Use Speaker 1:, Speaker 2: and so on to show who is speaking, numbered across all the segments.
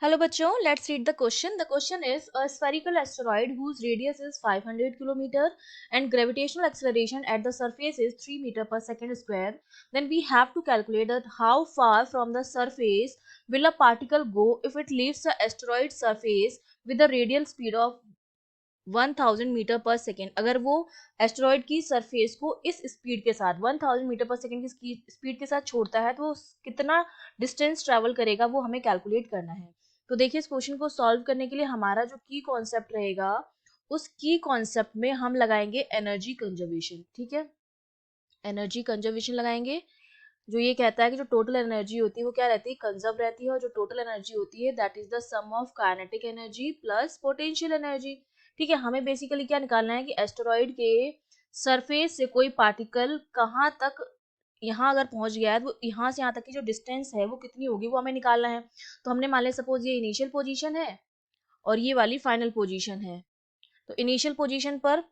Speaker 1: Hello बच्चों, let's read the question. The question is a spherical asteroid whose radius is 500 kilometer and gravitational acceleration at the surface is 3 meter per second square. Then we have to calculate that how far from the surface will a particle go if it leaves the asteroid surface with a radial speed of 1000 metre पर second. अगर वो asteroid की surface को इस speed के साथ 1000 metre पर second की स्पीड के साथ छोड़ता है तो कितना डिस्टेंस ट्रेवल करेगा वो हमें कैलकुलेट करना है. तो देखिए इस क्वेश्चन को सॉल्व करने के लिए हमारा जो की कॉन्सेप्ट रहेगा उस की कॉन्सेप्ट में हम लगाएंगे एनर्जी कंजर्वेशन. ठीक है, एनर्जी कंजर्वेशन लगाएंगे. जो ये कहता है कि जो टोटल एनर्जी होती है वो क्या रहती है, कंजर्व रहती है. और जो टोटल एनर्जी होती है that is the sum of kinetic energy plus potential energy. ठीक है, हमें बेसिकली क्या निकालना है कि एस्टेरॉइड के सरफेस से कोई पार्टिकल कहाँ तक यहाँ अगर पहुंच गया है तो यहाँ से यहाँ तक की जो डिस्टेंस है वो कितनी होगी वो हमें निकालना है. तो हमने मान लिया सपोज ये इनिशियल पोजीशन है और ये वाली फाइनल पोजीशन है. तो इनिशियल पोजीशन पर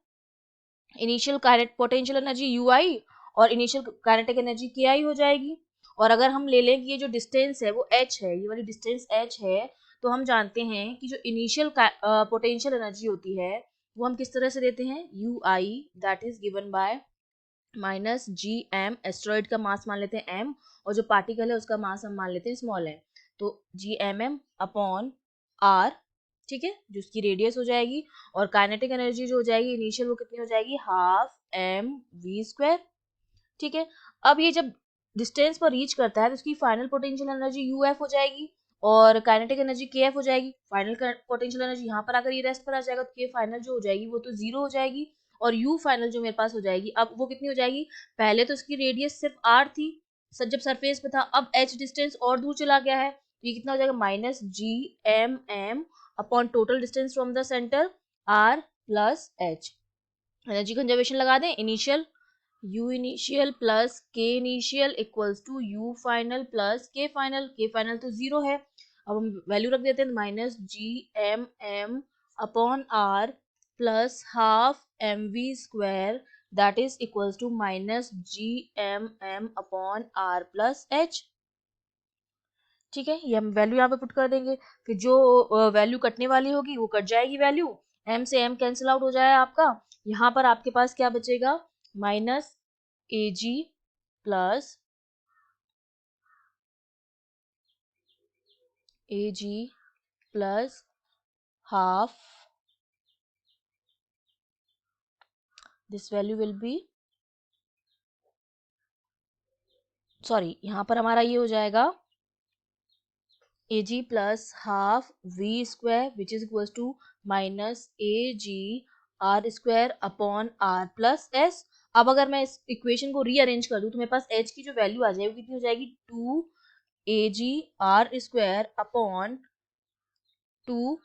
Speaker 1: इनिशियल पोटेंशियल एनर्जी यू आई और इनिशियल काइनेटिक एनर्जी के आई हो जाएगी. और अगर हम ले लें कि ये जो डिस्टेंस है वो एच है, ये वाली डिस्टेंस एच है, तो हम जानते हैं कि जो इनिशियल पोटेंशियल एनर्जी होती है वो हम किस तरह से देते हैं, U I that is given by minus G M. Asteroid का मास मान लेते हैं एम और जो पार्टिकल है उसका मास हम मान लेते हैं स्मॉल एम. तो G M M upon R. ठीक है, जो उसकी रेडियस हो जाएगी. और काइनेटिक एनर्जी जो हो जाएगी इनिशियल वो कितनी हो जाएगी, हाफ एम वी स्क्वायर. ठीक है, अब ये जब डिस्टेंस पर रीच करता है तो उसकी final potential energy U F हो जाएगी और काइनेटिक एनर्जी के एफ हो जाएगी. फाइनल पोटेंशियल एनर्जी यहाँ पर आकर ये रेस्ट पर आ जाएगा तो के फाइनल जो हो जाएगी वो तो जीरो हो जाएगी और यू फाइनल जो मेरे पास हो जाएगी अब वो कितनी हो जाएगी, पहले तो उसकी रेडियस सिर्फ आर थी जब सरफेस पे था, अब एच डिस्टेंस और दूर चला गया है तो ये कितना हो जाएगा, minus G M M upon total distance from the centre R plus H. Energy conservation लगा दें. Initial u initial plus K initial equals to u final plus K final. K final तो जीरो है, अब हम value रख देते हैं minus G M M upon R plus half M V square that is equals to minus G M M upon R plus H. ठीक है, ये हम वैल्यू यहाँ पे पुट कर देंगे. फिर जो वैल्यू कटने वाली होगी वो कट जाएगी वैल्यू, एम से एम कैंसिल आउट हो जाएगा आपका. यहाँ पर आपके पास क्या बचेगा, minus A G plus A G plus half, this value will be, sorry यहाँ पर हमारा ये हो जाएगा A G plus half V square which is equal to minus A G R square upon R plus S. अब अगर मैं इस इक्वेशन को रीअरेंज कर दूं तो मेरे पास एच की जो वैल्यू आ जाएगी वो कितनी हो जाएगी, two A G R square upon two,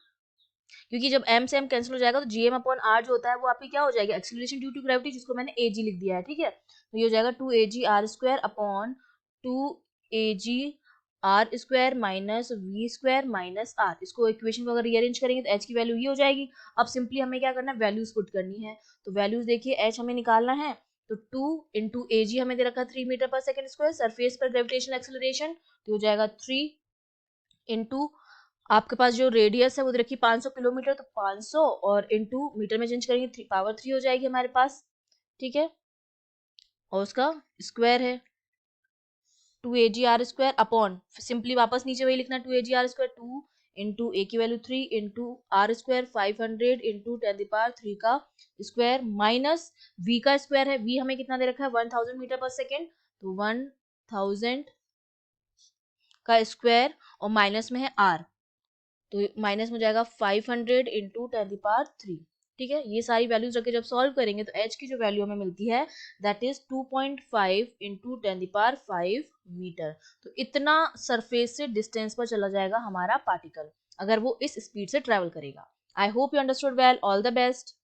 Speaker 1: क्योंकि जब m से m कैंसिल हो जाएगा तो जी एम अपॉन आर जो होता है वो आपकी क्या हो जाएगा, एक्सीलरेशन ड्यू टू ग्रेविटी, जिसको मैंने ए जी लिख दिया है. ठीक है, तो ये हो जाएगा two A G R square upon two A G R square minus V square minus R. इसको इक्वेशन को अगर रीअरेंज करेंगे तो h की वैल्यू ये हो जाएगी. अब सिंपली हमें क्या करना है, वैल्यूज पुट करनी है. तो वैल्यूज देखिए h हमें निकालना है तो 2 इंटू ए जी हमें दे रखा है 3 मीटर पर सेकेंड स्क्वायर, सरफेस पर ग्रेविटेशनल एक्सेलरेशन तो हो जाएगा 3 इंटू आपके पास जो रेडियस है वो दे रखी 500 किलोमीटर तो 500 और इंटू मीटर में चेंज करेंगे पावर 3 हो जाएगी हमारे पास. ठीक है, और उसका स्क्वायर है two A G R square upon, simply वापस नीचे वही लिखना, two A G R square, two into A की value 3 into R square 500 into 10⁻³ का स्क्वायर माइनस वी का स्क्वायर है. वी हमें कितना दे रखा है 1000 मीटर पर सेकेंड तो 1000 का स्क्वायर और माइनस में है आर तो माइनस में हो जाएगा 500 इंटू 10⁻³. ठीक है, ये सारी वैल्यूज रख के जब सॉल्व करेंगे तो h की जो वैल्यू हमें मिलती है दैट इज 2.5 इंटू 10⁵ मीटर. तो इतना सरफेस से डिस्टेंस पर चला जाएगा हमारा पार्टिकल अगर वो इस स्पीड से ट्रेवल करेगा. I hope you understood well. All the best.